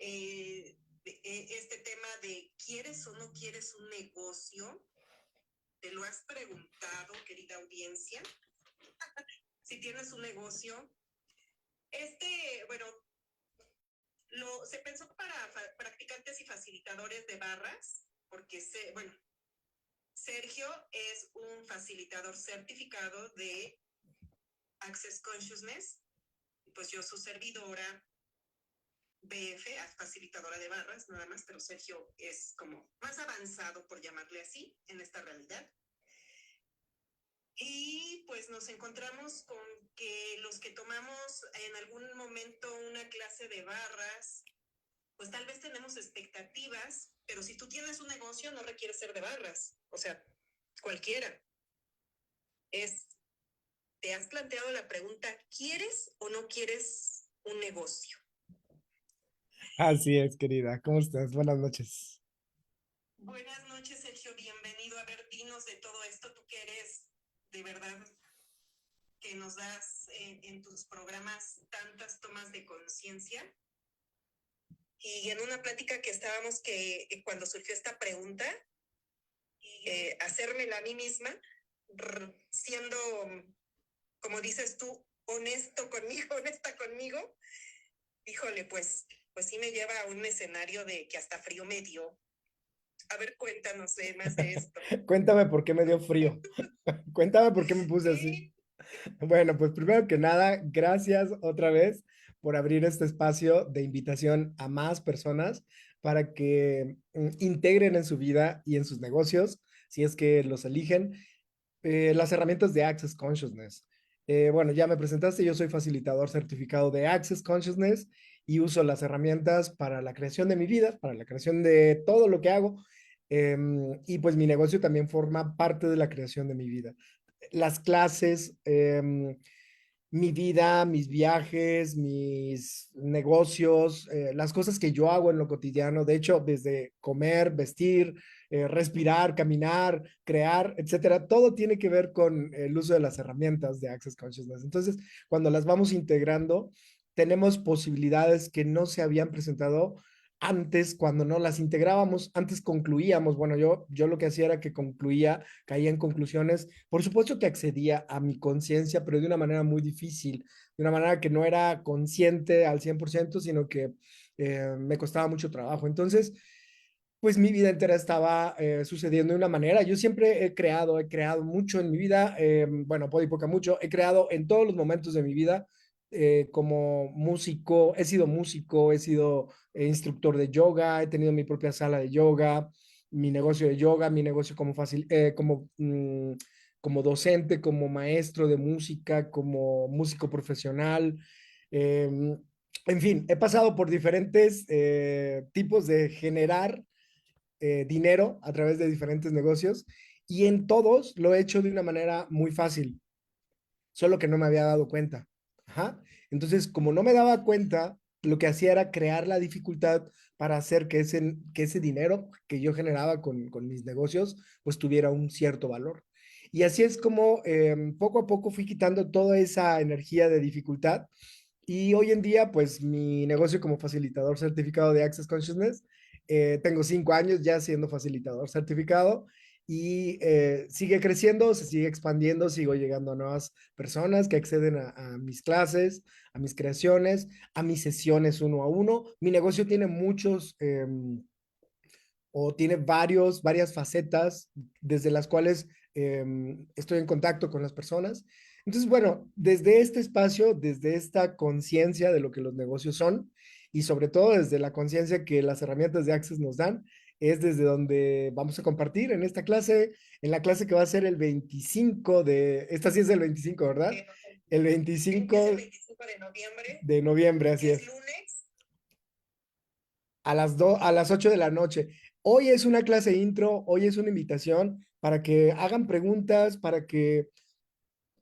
este tema de ¿quieres o no quieres un negocio? ¿Te lo has preguntado, querida audiencia? Si tienes un negocio. Bueno, se pensó para practicantes y facilitadores de barras, porque Sergio es un facilitador certificado de Access Consciousness, pues yo su servidora BF, facilitadora de barras, nada más, pero Sergio es como más avanzado, por llamarle así, en esta realidad. Y pues nos encontramos con que los que tomamos en algún momento una clase de barras, pues tal vez tenemos expectativas, pero si tú tienes un negocio no requiere ser de barras, o sea, cualquiera. ¿Te has planteado la pregunta, ¿quieres o no quieres un negocio? Así es, querida. ¿Cómo estás? Buenas noches. Buenas noches, Sergio. Bienvenido. A ver, dinos de todo esto. Tú que eres, de verdad, que nos das en tus programas tantas tomas de conciencia. Y en una plática que estábamos, cuando surgió esta pregunta, hacérmela a mí misma, siendo, como dices tú, honesta conmigo, híjole, pues sí me lleva a un escenario de que hasta frío me dio. A ver, cuéntanos más de esto. Cuéntame por qué me dio frío. Cuéntame por qué me puse así. Sí. Bueno, pues primero que nada, gracias otra vez por abrir este espacio de invitación a más personas para que integren en su vida y en sus negocios, si es que los eligen, las herramientas de Access Consciousness. Bueno, ya me presentaste, yo soy facilitador certificado de Access Consciousness y uso las herramientas para la creación de mi vida, para la creación de todo lo que hago. Y pues mi negocio también forma parte de la creación de mi vida. Las clases, mi vida, mis viajes, mis negocios, las cosas que yo hago en lo cotidiano, de hecho, desde comer, vestir, respirar, caminar, crear, etcétera, todo tiene que ver con el uso de las herramientas de Access Consciousness. Entonces, cuando las vamos integrando, tenemos posibilidades que no se habían presentado antes, cuando no las integrábamos, antes concluíamos, bueno, yo lo que hacía era que concluía, caía en conclusiones, por supuesto que accedía a mi conciencia, pero de una manera muy difícil, de una manera que no era consciente al 100%, sino que me costaba mucho trabajo. Entonces, pues mi vida entera estaba sucediendo de una manera. Yo siempre he creado mucho en mi vida, bueno, poco y poco mucho, he creado en todos los momentos de mi vida como músico, he sido instructor de yoga, he tenido mi propia sala de yoga, mi negocio de yoga, mi negocio como docente, como maestro de música, como músico profesional. Eh, en fin, he pasado por diferentes tipos de generar dinero a través de diferentes negocios y en todos lo he hecho de una manera muy fácil, solo que no me había dado cuenta. Ajá. Entonces, como no me daba cuenta, lo que hacía era crear la dificultad para hacer que ese dinero que yo generaba con mis negocios, pues tuviera un cierto valor. Y así es como poco a poco fui quitando toda esa energía de dificultad. Y hoy en día, pues mi negocio como facilitador certificado de Access Consciousness, tengo 5 años ya siendo facilitador certificado y sigue creciendo, se sigue expandiendo, sigo llegando a nuevas personas que acceden a mis clases, a mis creaciones, a mis sesiones uno a uno. Mi negocio tiene muchos o tiene varias facetas desde las cuales estoy en contacto con las personas. Entonces, bueno, desde este espacio, desde esta conciencia de lo que los negocios son y sobre todo desde la conciencia que las herramientas de Access nos dan, es desde donde vamos a compartir en esta clase, en la clase que va a ser el 25 esta sí es el 25, ¿verdad? El 25 Es el 25 de noviembre. de noviembre, así Es es. lunes. A las 8 de la noche. Hoy es una clase intro, hoy es una invitación para que hagan preguntas, para que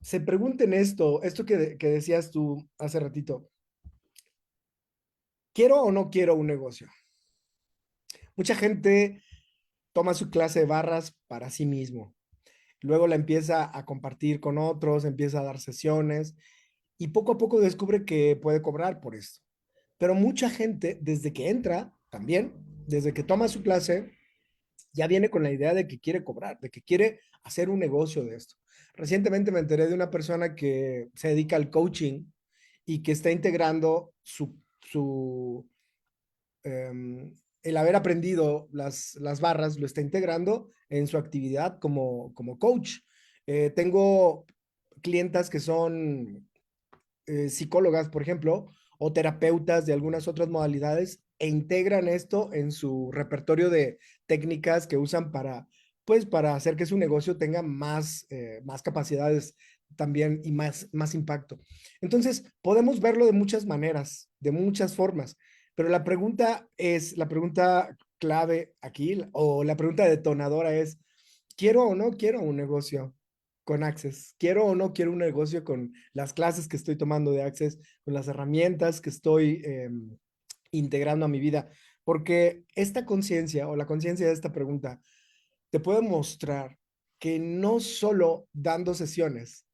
se pregunten esto que decías tú hace ratito. ¿Quiero o no quiero un negocio? Mucha gente toma su clase de barras para sí mismo. Luego la empieza a compartir con otros, empieza a dar sesiones y poco a poco descubre que puede cobrar por esto. Pero mucha gente, desde que entra, también, desde que toma su clase, ya viene con la idea de que quiere cobrar, de que quiere hacer un negocio de esto. Recientemente me enteré de una persona que se dedica al coaching y que está integrando el haber aprendido las barras, lo está integrando en su actividad como coach. Tengo clientas que son psicólogas, por ejemplo, o terapeutas de algunas otras modalidades e integran esto en su repertorio de técnicas que usan pues, para hacer que su negocio tenga más capacidades también y más impacto. Entonces, podemos verlo de muchas maneras, de muchas formas, pero la pregunta clave aquí, o la pregunta detonadora es, ¿quiero o no quiero un negocio con Access? ¿Quiero o no quiero un negocio con las clases que estoy tomando de Access, con las herramientas que estoy integrando a mi vida? Porque esta conciencia o la conciencia de esta pregunta te puede mostrar que no solo dando sesiones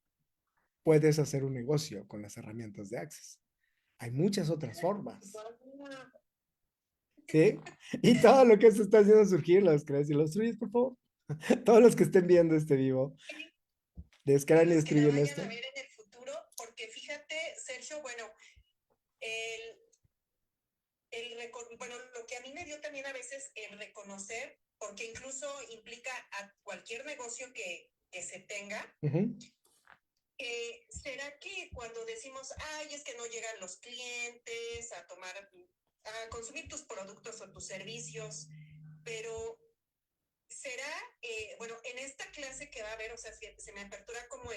puedes hacer un negocio con las herramientas de Access. Hay muchas otras formas. ¿Sí? Y todo lo que eso está haciendo surgir, los crees y los tuyos, por favor. Todos los que estén viendo este vivo, Y descargan y los que la escriben vayan esto. a ver en el futuro, porque fíjate, Sergio, bueno, el, bueno, lo que a mí me dio también a veces el reconocer, porque incluso implica a cualquier negocio que se tenga, ¿será que cuando decimos, ay, es que no llegan los clientes a consumir tus productos o tus servicios, pero será, bueno, en esta clase que va a haber, o sea, se me apertura como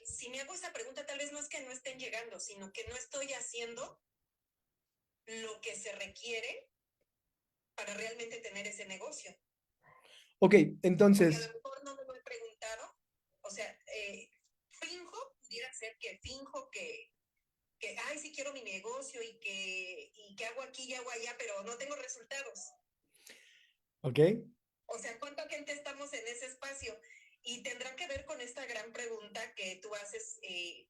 si me hago esa pregunta, tal vez no es que no estén llegando, sino que no estoy haciendo lo que se requiere para realmente tener ese negocio. Ok, entonces. Porque a lo mejor no me lo he preguntado, o sea, pudiera ser que finjo que ay, sí quiero mi negocio y que hago aquí y hago allá, pero no tengo resultados. Ok. O sea, ¿cuánta gente estamos en ese espacio? Y tendrá que ver con esta gran pregunta que tú haces,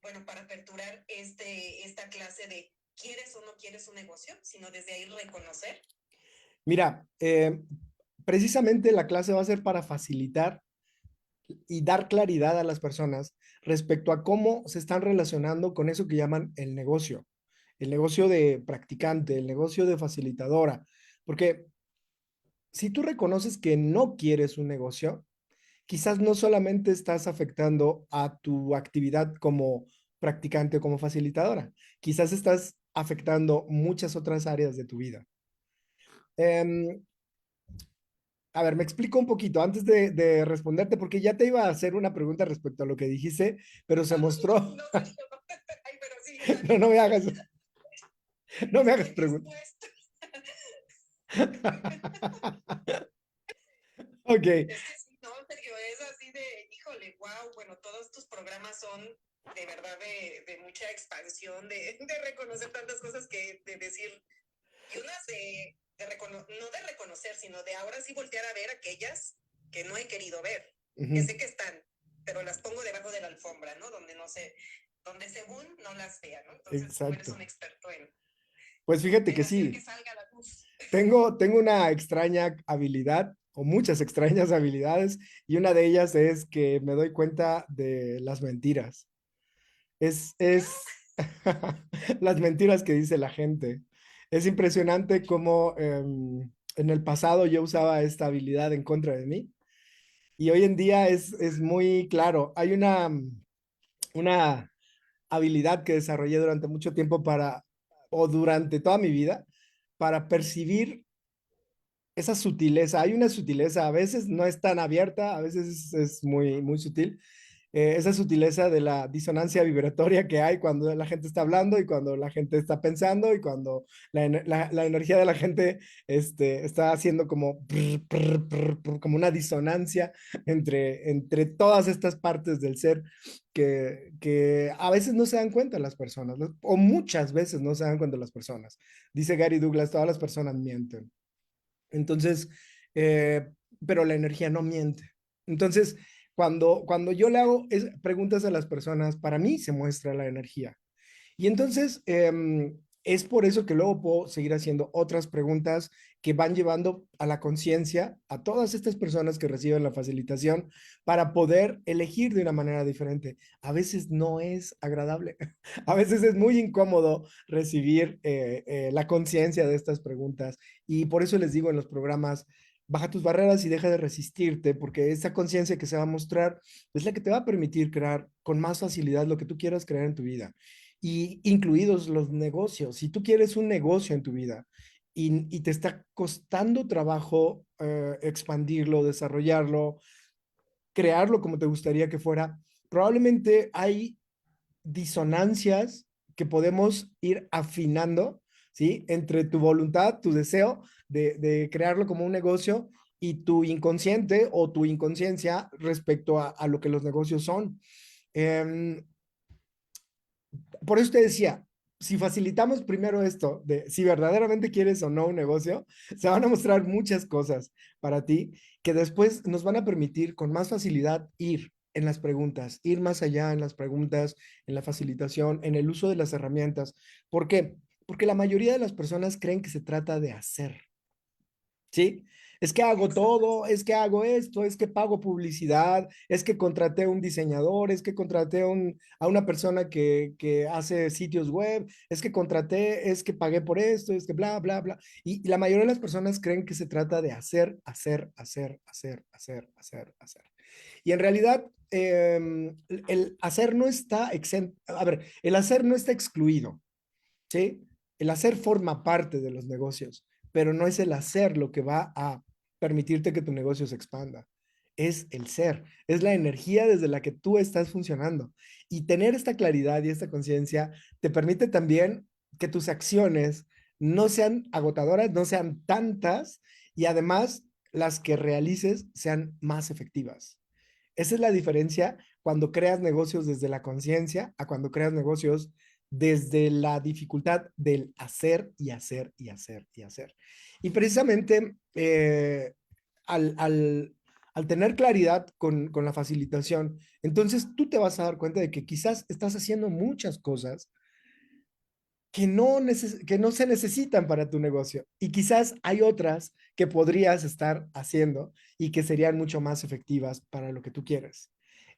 bueno, para aperturar esta clase de ¿quieres o no quieres un negocio? Sino desde ahí reconocer. Mira, precisamente la clase va a ser para facilitar y dar claridad a las personas respecto a cómo se están relacionando con eso que llaman el negocio de practicante, el negocio de facilitadora, porque si tú reconoces que no quieres un negocio, quizás no solamente estás afectando a tu actividad como practicante o como facilitadora, quizás estás afectando muchas otras áreas de tu vida. A ver, me explico un poquito antes de responderte, porque ya te iba a hacer una pregunta respecto a lo que dijiste, pero se mostró. No, ay, pero sí, No, no me hagas preguntas. Ok. Es que sí, no, Sergio, es así de, híjole, wow, bueno, todos tus programas son de verdad de mucha expansión, de reconocer tantas cosas que de decir, y unas no de reconocer, sino de ahora sí voltear a ver aquellas que no he querido ver, que sé que están, pero las pongo debajo de la alfombra, ¿no? Donde no sé, donde según no las vea, ¿no? Entonces tú eres Exacto. un experto Pues fíjate en que hacer sí, que salga la luz. tengo una extraña habilidad o muchas extrañas habilidades y una de ellas es que me doy cuenta de las mentiras. Es las mentiras que dice la gente. Es impresionante cómo en el pasado yo usaba esta habilidad en contra de mí y hoy en día es muy claro. Hay una habilidad que desarrollé durante mucho tiempo o durante toda mi vida, para percibir esa sutileza. Hay una sutileza, a veces no es tan abierta, a veces es muy sutil, esa sutileza de la disonancia vibratoria que hay cuando la gente está hablando y cuando la gente está pensando y cuando la energía de la gente está haciendo como, como una disonancia entre todas estas partes del ser que a veces no se dan cuenta las personas, o muchas veces no se dan cuenta las personas. Dice Gary Douglas, todas las personas mienten. Entonces, eh, pero la energía no miente. Entonces, cuando yo le hago preguntas a las personas, para mí se muestra la energía. Y entonces, es por eso que luego puedo seguir haciendo otras preguntas que van llevando a la conciencia a todas estas personas que reciben la facilitación para poder elegir de una manera diferente. A veces no es agradable, a veces es muy incómodo recibir la conciencia de estas preguntas y por eso les digo en los programas, baja tus barreras y deja de resistirte, porque esa conciencia que se va a mostrar es la que te va a permitir crear con más facilidad lo que tú quieras crear en tu vida y incluidos los negocios. Si tú quieres un negocio en tu vida y te está costando trabajo expandirlo, desarrollarlo, crearlo como te gustaría que fuera, probablemente hay disonancias que podemos ir afinando, ¿sí? Entre tu voluntad, tu deseo de crearlo como un negocio y tu inconsciente o tu inconsciencia respecto a lo que los negocios son. Eh, por eso te decía, si facilitamos primero esto de si verdaderamente quieres o no un negocio, se van a mostrar muchas cosas para ti que después nos van a permitir con más facilidad ir en las preguntas, ir más allá en las preguntas, en la facilitación, en el uso de las herramientas. ¿Por qué? Porque la mayoría de las personas creen que se trata de hacer. ¿Sí? Es que hago Exacto. todo, es que hago esto, es que pago publicidad, es que contraté a un diseñador, es que contraté a una persona que hace sitios web, es que contraté, es que pagué por esto, es que bla, bla, bla. Y la mayoría de las personas creen que se trata de hacer, hacer, hacer, hacer, hacer, hacer, hacer. Y en realidad, el hacer no está exento, a ver, el hacer no está excluido. ¿Sí? El hacer forma parte de los negocios, pero no es el hacer lo que va a permitirte que tu negocio se expanda. Es el ser, es la energía desde la que tú estás funcionando. Y tener esta claridad y esta conciencia te permite también que tus acciones no sean agotadoras, no sean tantas y además las que realices sean más efectivas. Esa es la diferencia cuando creas negocios desde la conciencia a cuando creas negocios desde la dificultad del hacer y hacer y hacer y hacer. Y precisamente al, al, al, tener claridad con la facilitación, entonces tú te vas a dar cuenta de que quizás estás haciendo muchas cosas que no se necesitan para tu negocio. Y quizás hay otras que podrías estar haciendo y que serían mucho más efectivas para lo que tú quieres.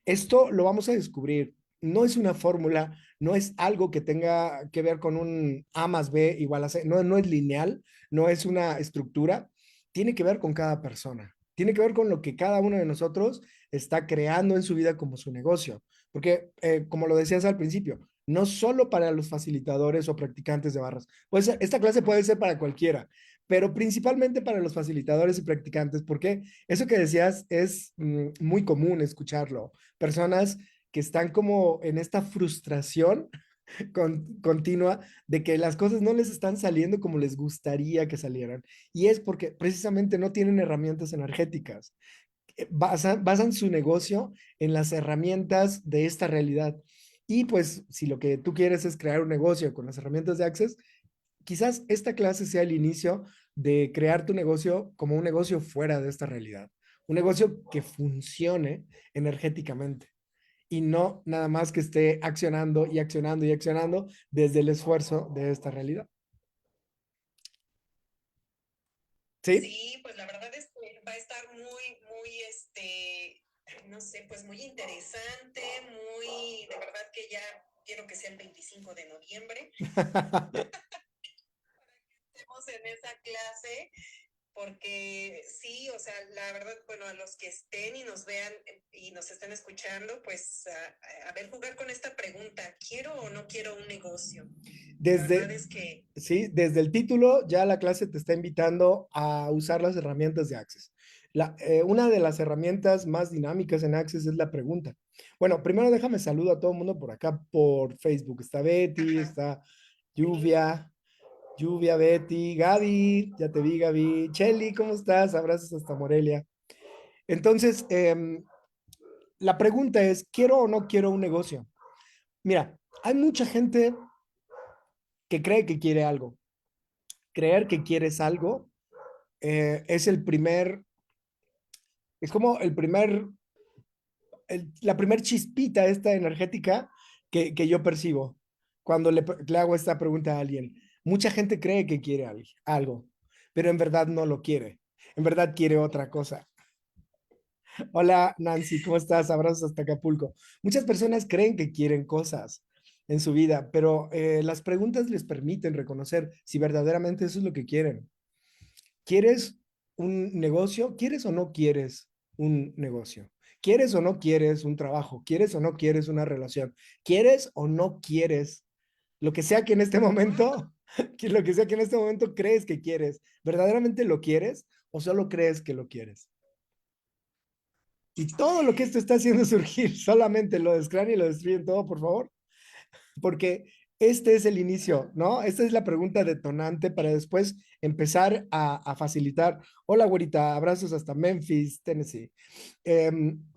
Esto lo vamos a descubrir. No es una fórmula, no es algo que tenga que ver con un A más B igual a C, no, no es lineal, no es una estructura, tiene que ver con cada persona, tiene que ver con lo que cada uno de nosotros está creando en su vida como su negocio. Porque, como lo decías al principio, no solo para los facilitadores o practicantes de barras. Puede ser, esta clase puede ser para cualquiera, pero principalmente para los facilitadores y practicantes, porque eso que decías es muy común escucharlo. Personas que están como en esta frustración continua de que las cosas no les están saliendo como les gustaría que salieran. Y es porque precisamente no tienen herramientas energéticas. Basan su negocio en las herramientas de esta realidad. Y pues si lo que tú quieres es crear un negocio con las herramientas de Access, quizás esta clase sea el inicio de crear tu negocio como un negocio fuera de esta realidad. Un negocio que funcione energéticamente y no nada más que esté accionando y accionando y accionando desde el esfuerzo de esta realidad. ¿Sí? Sí, pues la verdad es que va a estar muy, no sé, pues muy interesante, muy, de verdad que ya quiero que sea el 25 de noviembre. Estemos en esa clase, porque sí, o sea, la verdad, bueno, a los que estén y nos vean y nos estén escuchando, pues a ver, jugar con esta pregunta, ¿quiero o no quiero un negocio? La verdad Desde, es que sí, desde el título ya la clase te está invitando a usar las herramientas de Access. Una de las herramientas más dinámicas en Access es la pregunta. Bueno, primero déjame saludar a todo el mundo por acá, por Facebook. Está Betty, ajá, está sí. Lluvia, Betty, Gaby, ya te vi, Gaby. Chelly, ¿cómo estás? Abrazos hasta Morelia. Entonces, la pregunta es, ¿quiero o no quiero un negocio? Mira, hay mucha gente que cree que quiere algo. Creer que quieres algo es el primer, es como el primer, la primer chispita esta energética que yo percibo cuando le hago esta pregunta a alguien. Mucha gente cree que quiere algo, pero en verdad no lo quiere. En verdad quiere otra cosa. Hola Nancy, ¿cómo estás? Abrazos hasta Acapulco. Muchas personas creen que quieren cosas en su vida, pero las preguntas les permiten reconocer si verdaderamente eso es lo que quieren. ¿Quieres un negocio? ¿Quieres o no quieres un negocio? ¿Quieres o no quieres un trabajo? ¿Quieres o no quieres una relación? ¿Quieres o no quieres lo que sea que en este momento, que lo que sea que en este momento crees que quieres? ¿Verdaderamente lo quieres o solo crees que lo quieres? Y todo lo que esto está haciendo surgir solamente lo descrania y lo destruyen todo, por favor, porque este es el inicio, ¿no? Esta es la pregunta detonante para después empezar a facilitar. Hola, güerita, abrazos hasta Memphis, Tennessee.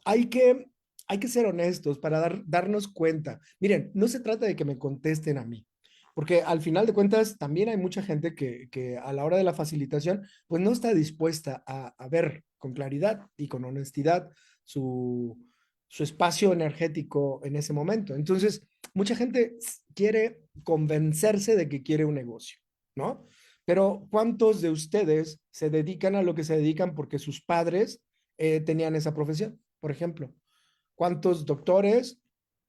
Hay hay que ser honestos para darnos cuenta. Miren, no se trata de que me contesten a mí, porque al final de cuentas también hay mucha gente que a la hora de la facilitación, pues no está dispuesta a ver con claridad y con honestidad su, su espacio energético en ese momento. Entonces, mucha gente quiere convencerse de que quiere un negocio, ¿no? Pero ¿cuántos de ustedes se dedican a lo que se dedican porque sus padres tenían esa profesión? Por ejemplo, ¿cuántos doctores,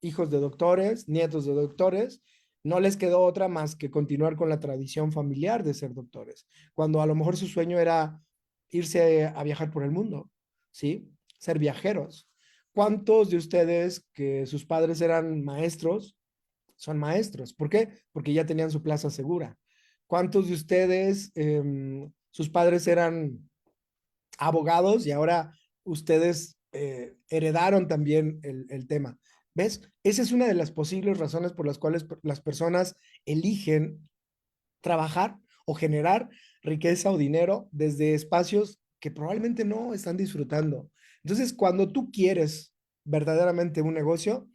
hijos de doctores, nietos de doctores, no les quedó otra más que continuar con la tradición familiar de ser doctores? Cuando a lo mejor su sueño era irse a viajar por el mundo, ¿sí? Ser viajeros. ¿Cuántos de ustedes que sus padres eran maestros son maestros? ¿Por qué? Porque ya tenían su plaza segura. ¿Cuántos de ustedes, sus padres eran abogados y ahora ustedes heredaron también el tema? ¿Ves? Esa es una de las posibles razones por las cuales las personas eligen trabajar o generar riqueza o dinero desde espacios que probablemente no están disfrutando. Entonces, cuando tú quieres verdaderamente un negocio,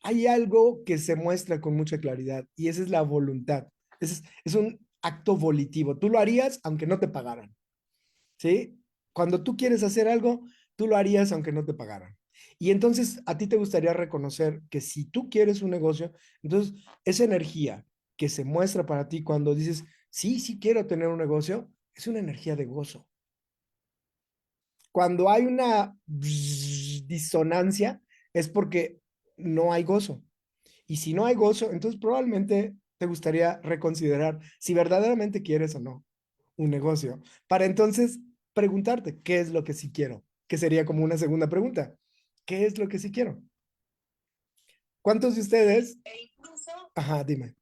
hay algo que se muestra con mucha claridad y esa es la voluntad. Es un acto volitivo. Tú lo harías aunque no te pagaran, ¿sí? Cuando tú quieres hacer algo, tú lo harías aunque no te pagaran. Y entonces a ti te gustaría reconocer que si tú quieres un negocio, entonces esa energía que se muestra para ti cuando dices, sí, sí quiero tener un negocio, es una energía de gozo. Cuando hay una disonancia, es porque no hay gozo. Y si no hay gozo, entonces probablemente te gustaría reconsiderar si verdaderamente quieres o no un negocio. Para entonces preguntarte, ¿qué es lo que sí quiero? Que sería como una segunda pregunta. ¿Qué es lo que sí quiero? ¿Cuántos de ustedes? E incluso, Ajá, dime.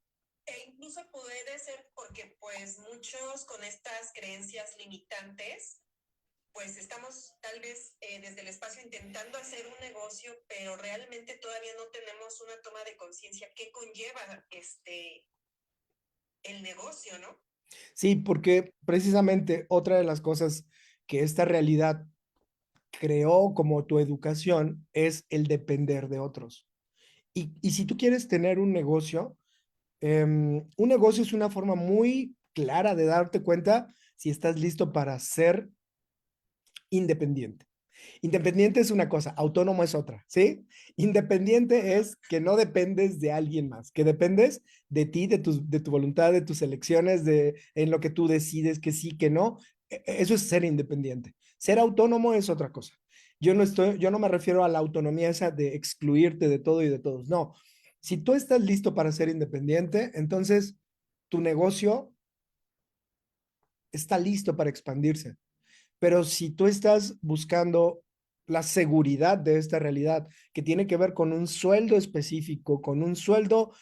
e incluso puede ser porque pues muchos con estas creencias limitantes pues estamos tal vez desde el espacio intentando hacer un negocio, pero realmente todavía no tenemos una toma de conciencia que conlleva el negocio, ¿no? Sí, porque precisamente otra de las cosas que esta realidad creó como tu educación es el depender de otros. Y si tú quieres tener un negocio es una forma muy clara de darte cuenta si estás listo para ser independiente. Independiente es una cosa, autónomo es otra, ¿sí? Independiente es que no dependes de alguien más, que dependes de ti, de tu voluntad, de tus elecciones, de en lo que tú decides que sí, que no. Eso es ser independiente. Ser autónomo es otra cosa. Yo no me refiero a la autonomía esa de excluirte de todo y de todos. No. Si tú estás listo para ser independiente, entonces tu negocio está listo para expandirse. Pero si tú estás buscando la seguridad de esta realidad, que tiene que ver con un sueldo específico, con un sueldo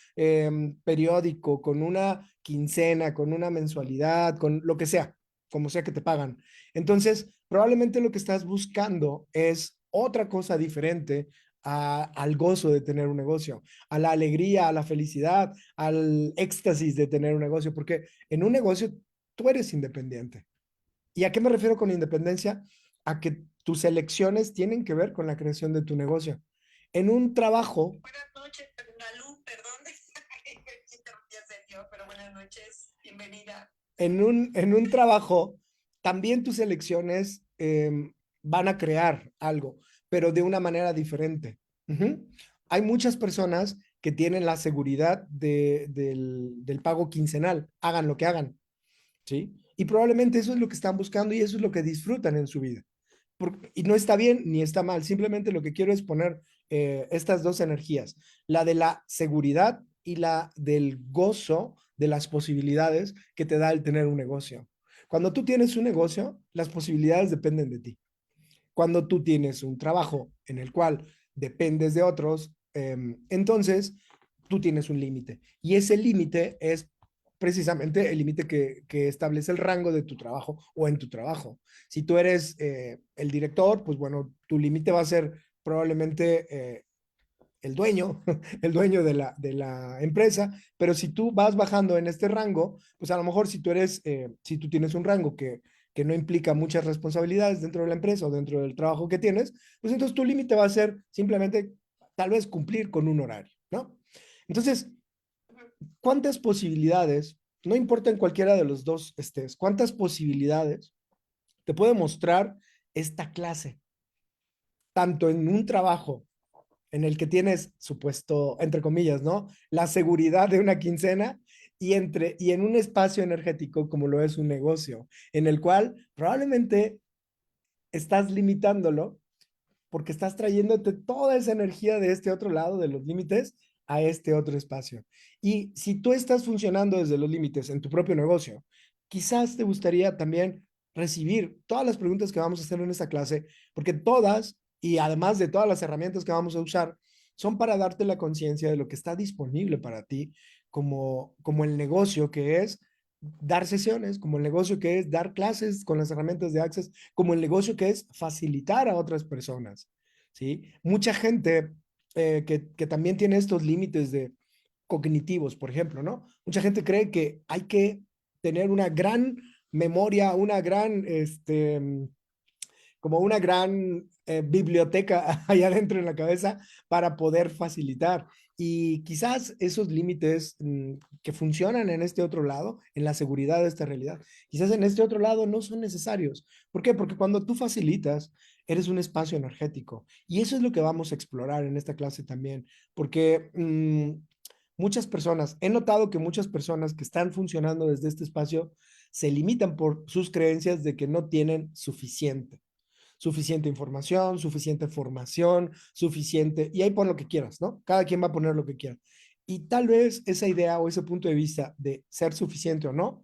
periódico, con una quincena, con una mensualidad, con lo que sea, como sea que te pagan. Entonces, probablemente lo que estás buscando es otra cosa diferente al gozo de tener un negocio, a la alegría, a la felicidad, al éxtasis de tener un negocio, porque en un negocio tú eres independiente. ¿Y a qué me refiero con independencia? A que tus elecciones tienen que ver con la creación de tu negocio. En un trabajo, Buenas noches, Galú, perdón, que interrumpí a Sergio, pero buenas noches, bienvenida. en un trabajo, también tus elecciones van a crear algo, pero de una manera diferente. Hay muchas personas que tienen la seguridad del pago quincenal, hagan lo que hagan, ¿sí? Y probablemente eso es lo que están buscando y eso es lo que disfrutan en su vida. Y no está bien ni está mal, simplemente lo que quiero es poner estas dos energías, la de la seguridad y la del gozo de las posibilidades que te da el tener un negocio. Cuando tú tienes un negocio, las posibilidades dependen de ti. Cuando tú tienes un trabajo en el cual dependes de otros, entonces tú tienes un límite. Y ese límite es precisamente el límite que establece el rango de tu trabajo o en tu trabajo. Si tú eres el director, pues bueno, tu límite va a ser probablemente el dueño, el dueño de la empresa, pero si tú vas bajando en este rango, pues a lo mejor si tú eres, si tú tienes un rango que no implica muchas responsabilidades dentro de la empresa o dentro del trabajo que tienes, pues entonces tu límite va a ser simplemente tal vez cumplir con un horario, ¿no? Entonces, ¿cuántas posibilidades, no importa en cualquiera de los dos estés, cuántas posibilidades te puede mostrar esta clase, tanto en un trabajo en el que tienes supuesto, entre comillas, ¿no? La seguridad de una quincena y en un espacio energético como lo es un negocio, en el cual probablemente estás limitándolo porque estás trayéndote toda esa energía de este otro lado, de los límites, a este otro espacio. Y si tú estás funcionando desde los límites en tu propio negocio, quizás te gustaría también recibir todas las preguntas que vamos a hacer en esta clase, porque todas, y además de todas las herramientas que vamos a usar, son para darte la conciencia de lo que está disponible para ti como el negocio que es dar sesiones, como el negocio que es dar clases con las herramientas de Access, como el negocio que es facilitar a otras personas, ¿sí? Mucha gente que también tiene estos límites de cognitivos, por ejemplo, ¿no? Mucha gente cree que hay que tener una gran memoria, una gran, como una gran biblioteca allá adentro en la cabeza para poder facilitar. Y quizás esos límites que funcionan en este otro lado, en la seguridad de esta realidad, quizás en este otro lado no son necesarios. ¿Por qué? Porque cuando tú facilitas, eres un espacio energético. Y eso es lo que vamos a explorar en esta clase también. Porque muchas personas, he notado que muchas personas que están funcionando desde este espacio se limitan por sus creencias de que no tienen suficiente información, suficiente formación, suficiente, y ahí pon lo que quieras, ¿no? Cada quien va a poner lo que quiera. Y tal vez esa idea o ese punto de vista de ser suficiente o no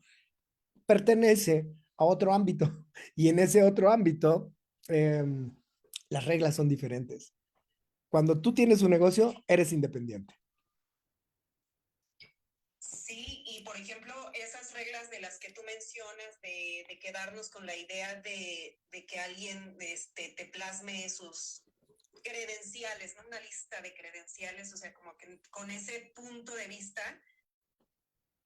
pertenece a otro ámbito. Y en ese otro ámbito, eh, las reglas son diferentes. Cuando tú tienes un negocio, eres independiente. Sí, y por ejemplo, esas reglas de las que tú mencionas, de quedarnos con la idea de que alguien te plasme sus credenciales, ¿no? Una lista de credenciales, o sea, como que con ese punto de vista,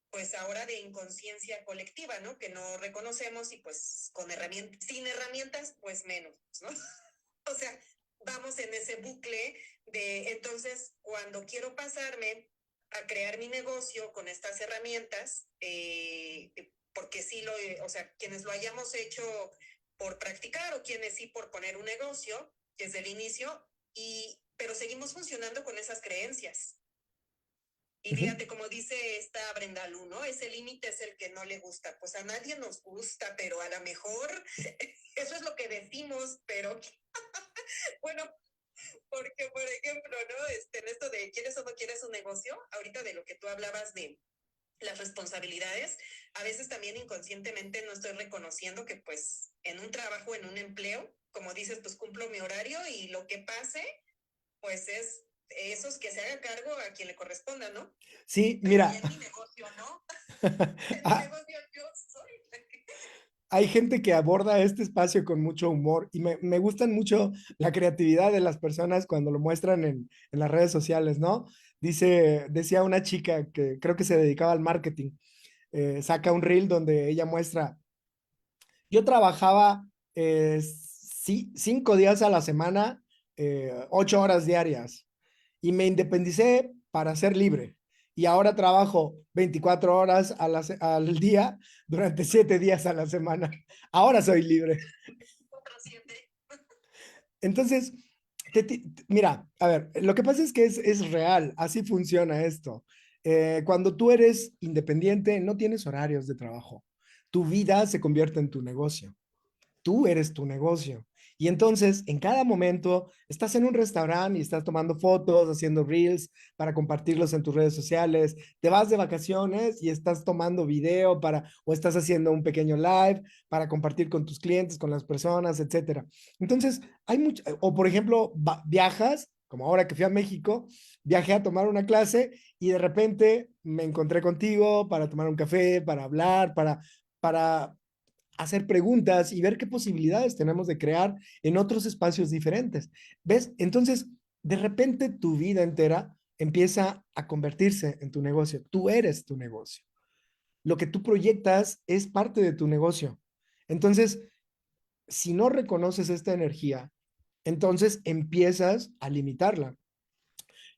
pues ahora de inconsciencia colectiva, ¿no? Que no reconocemos y pues con herramientas, sin herramientas, pues menos, ¿no? O sea, vamos en ese bucle de entonces cuando quiero pasarme a crear mi negocio con estas herramientas, porque sí o sea, quienes lo hayamos hecho por practicar o quienes sí por poner un negocio desde el inicio, pero seguimos funcionando con esas creencias. Y fíjate, como dice esta Brenda Lu, ¿no? Ese límite es el que no le gusta. Pues a nadie nos gusta, pero a lo mejor eso es lo que decimos, pero bueno, porque por ejemplo, ¿no? En esto de quieres o no quieres un negocio, ahorita de lo que tú hablabas de las responsabilidades, a veces también inconscientemente no estoy reconociendo que pues en un trabajo, en un empleo, como dices, pues cumplo mi horario y lo que pase, pues es esos que se haga cargo a quien le corresponda, ¿no? Sí, Pero mira. ya en mi negocio, ¿no? En mi negocio yo soy. Hay gente que aborda este espacio con mucho humor y me gustan mucho la creatividad de las personas cuando lo muestran en las redes sociales, ¿no? Decía una chica que creo que se dedicaba al marketing, saca un reel donde ella muestra, yo trabajaba 5 días a la semana, 8 horas diarias y me independicé para ser libre. Y ahora trabajo 24 horas al día durante 7 días a la semana. Ahora soy libre. Entonces, Mira, a ver, lo que pasa es que es real, así funciona esto. Cuando tú eres independiente, no tienes horarios de trabajo. Tu vida se convierte en tu negocio. Tú eres tu negocio. Y entonces, en cada momento, estás en un restaurante y estás tomando fotos, haciendo reels para compartirlos en tus redes sociales. Te vas de vacaciones y estás tomando video o estás haciendo un pequeño live para compartir con tus clientes, con las personas, etcétera. Entonces, hay mucho, o por ejemplo, viajas, como ahora que fui a México, viajé a tomar una clase y de repente me encontré contigo para tomar un café, para hablar, para hacer preguntas y ver qué posibilidades tenemos de crear en otros espacios diferentes. ¿Ves? Entonces, de repente tu vida entera empieza a convertirse en tu negocio. Tú eres tu negocio. Lo que tú proyectas es parte de tu negocio. Entonces, si no reconoces esta energía, entonces empiezas a limitarla.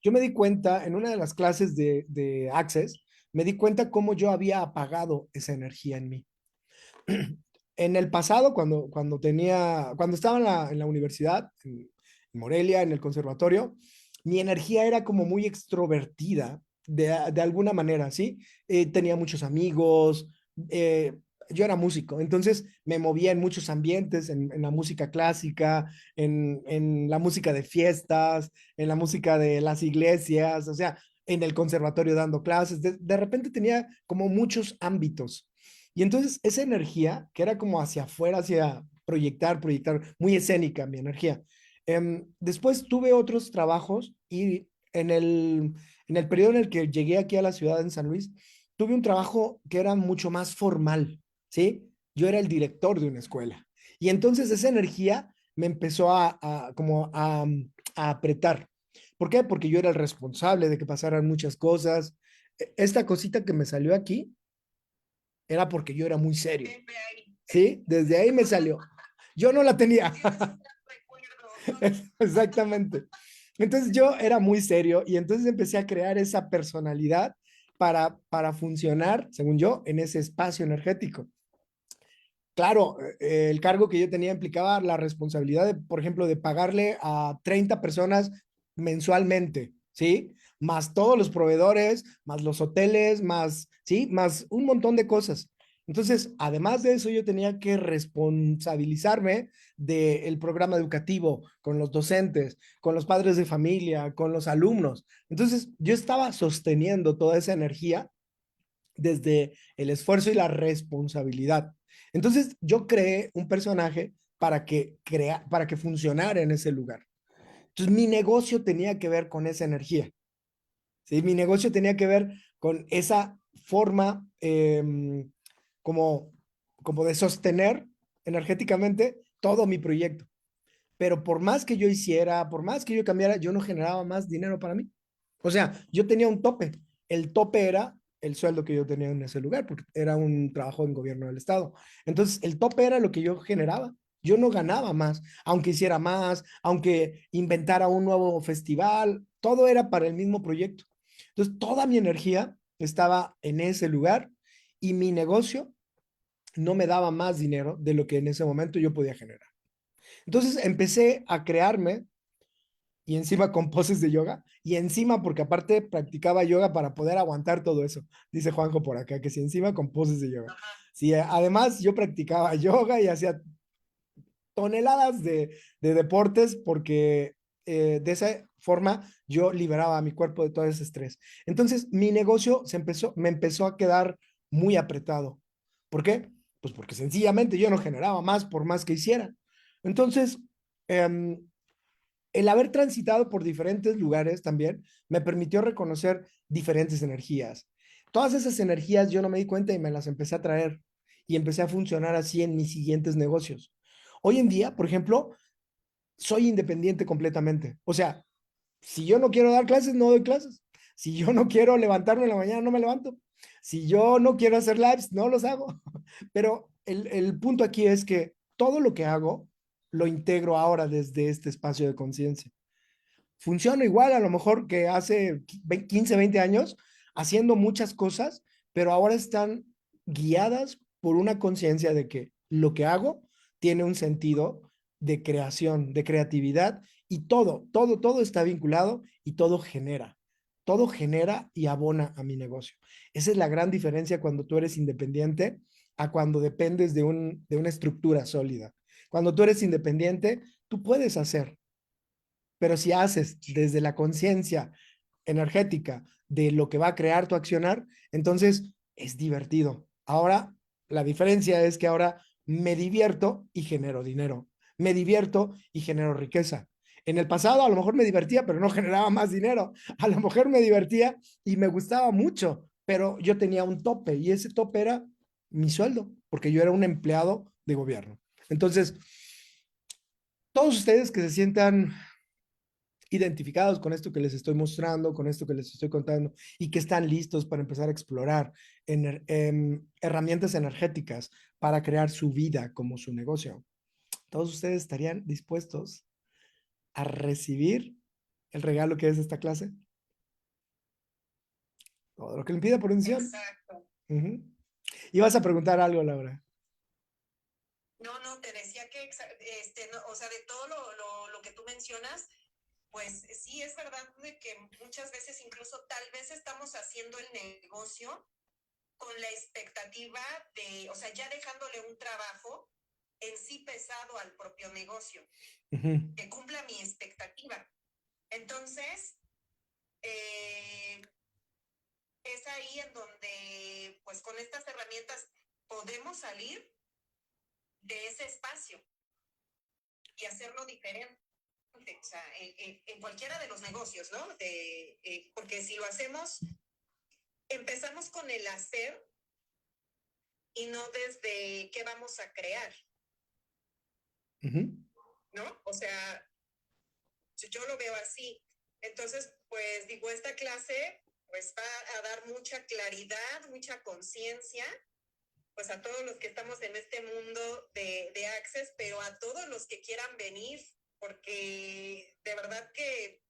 Yo me di cuenta en una de las clases de Access, me di cuenta cómo yo había apagado esa energía en mí. En el pasado, cuando estaba en la universidad, en Morelia, en el conservatorio, mi energía era como muy extrovertida, de alguna manera, ¿sí? Tenía muchos amigos, eh, yo era músico, entonces me movía en muchos ambientes, en la música clásica, en la música de fiestas, en la música de las iglesias, o sea, en el conservatorio dando clases, de repente tenía como muchos ámbitos. Y entonces esa energía, que era como hacia afuera, hacia proyectar, muy escénica mi energía. Después tuve otros trabajos y en el periodo en el que llegué aquí a la ciudad en San Luis, tuve un trabajo que era mucho más formal, ¿sí? Yo era el director de una escuela. Y entonces esa energía me empezó a apretar. ¿Por qué? Porque yo era el responsable de que pasaran muchas cosas. Esta cosita que me salió aquí, era porque yo era muy serio. Sí, desde ahí me salió. Yo no la tenía. Exactamente. Entonces yo era muy serio y entonces empecé a crear esa personalidad para funcionar, según yo, en ese espacio energético. Claro, el cargo que yo tenía implicaba la responsabilidad de, por ejemplo, de pagarle a 30 personas mensualmente, ¿sí? Más todos los proveedores, más los hoteles, más, ¿sí? Más un montón de cosas. Entonces, además de eso, yo tenía que responsabilizarme del programa educativo, con los docentes, con los padres de familia, con los alumnos. Entonces, yo estaba sosteniendo toda esa energía desde el esfuerzo y la responsabilidad. Entonces yo creé un personaje para que funcionara en ese lugar. Entonces mi negocio tenía que ver con esa energía, ¿sí? Mi negocio tenía que ver con esa forma como, como de sostener energéticamente todo mi proyecto. Pero por más que yo hiciera, por más que yo cambiara, yo no generaba más dinero para mí. O sea, yo tenía un tope. El tope era el sueldo que yo tenía en ese lugar, porque era un trabajo en gobierno del estado. Entonces, el tope era lo que yo generaba. Yo no ganaba más, aunque hiciera más, aunque inventara un nuevo festival, todo era para el mismo proyecto. Entonces, toda mi energía estaba en ese lugar y mi negocio no me daba más dinero de lo que en ese momento yo podía generar. Entonces empecé a crearme y encima con poses de yoga y encima porque aparte practicaba yoga para poder aguantar todo eso. Dice Juanjo por acá que si encima con poses de yoga. Sí, además yo practicaba yoga y hacía toneladas de deportes porque de esa forma yo liberaba a mi cuerpo de todo ese estrés. Entonces mi negocio me empezó a quedar muy apretado. ¿Por qué? Pues porque sencillamente yo no generaba más por más que hiciera. Entonces, eh, el haber transitado por diferentes lugares también me permitió reconocer diferentes energías. Todas esas energías yo no me di cuenta y me las empecé a traer y empecé a funcionar así en mis siguientes negocios. Hoy en día, por ejemplo, soy independiente completamente. O sea, si yo no quiero dar clases, no doy clases. Si yo no quiero levantarme en la mañana, no me levanto. Si yo no quiero hacer lives, no los hago. Pero el punto aquí es que todo lo que hago lo integro ahora desde este espacio de conciencia. Funciona igual a lo mejor que hace 15, 20 años, haciendo muchas cosas, pero ahora están guiadas por una conciencia de que lo que hago tiene un sentido de creación, de creatividad Y todo está vinculado y todo genera y abona a mi negocio. Esa es la gran diferencia cuando tú eres independiente a cuando dependes de una estructura sólida. Cuando tú eres independiente, tú puedes hacer, pero si haces desde la conciencia energética de lo que va a crear tu accionar, entonces es divertido. Ahora, la diferencia es que ahora me divierto y genero dinero. Me divierto y genero riqueza. En el pasado a lo mejor me divertía, pero no generaba más dinero. A lo mejor me divertía y me gustaba mucho, pero yo tenía un tope y ese tope era mi sueldo, porque yo era un empleado de gobierno. Entonces, todos ustedes que se sientan identificados con esto que les estoy mostrando, con esto que les estoy contando y que están listos para empezar a explorar herramientas energéticas para crear su vida como su negocio. Todos ustedes estarían dispuestos a recibir el regalo que es esta clase. Todo lo que le pida por unción. Exacto. Y vas a preguntar algo, Laura. No, te decía que, no, o sea, de todo lo que tú mencionas, pues sí es verdad de que muchas veces incluso tal vez estamos haciendo el negocio con la expectativa de, o sea, ya dejándole un trabajo en sí pesado al propio negocio, que cumpla mi expectativa. Entonces, es ahí en donde, pues con estas herramientas podemos salir de ese espacio y hacerlo diferente. O sea, en cualquiera de los negocios, ¿no? Porque si lo hacemos, empezamos con el hacer y no desde qué vamos a crear, ¿no? O sea, yo lo veo así. Entonces, pues digo, esta clase pues va a dar mucha claridad, mucha conciencia, pues a todos los que estamos en este mundo de Access, pero a todos los que quieran venir, porque de verdad que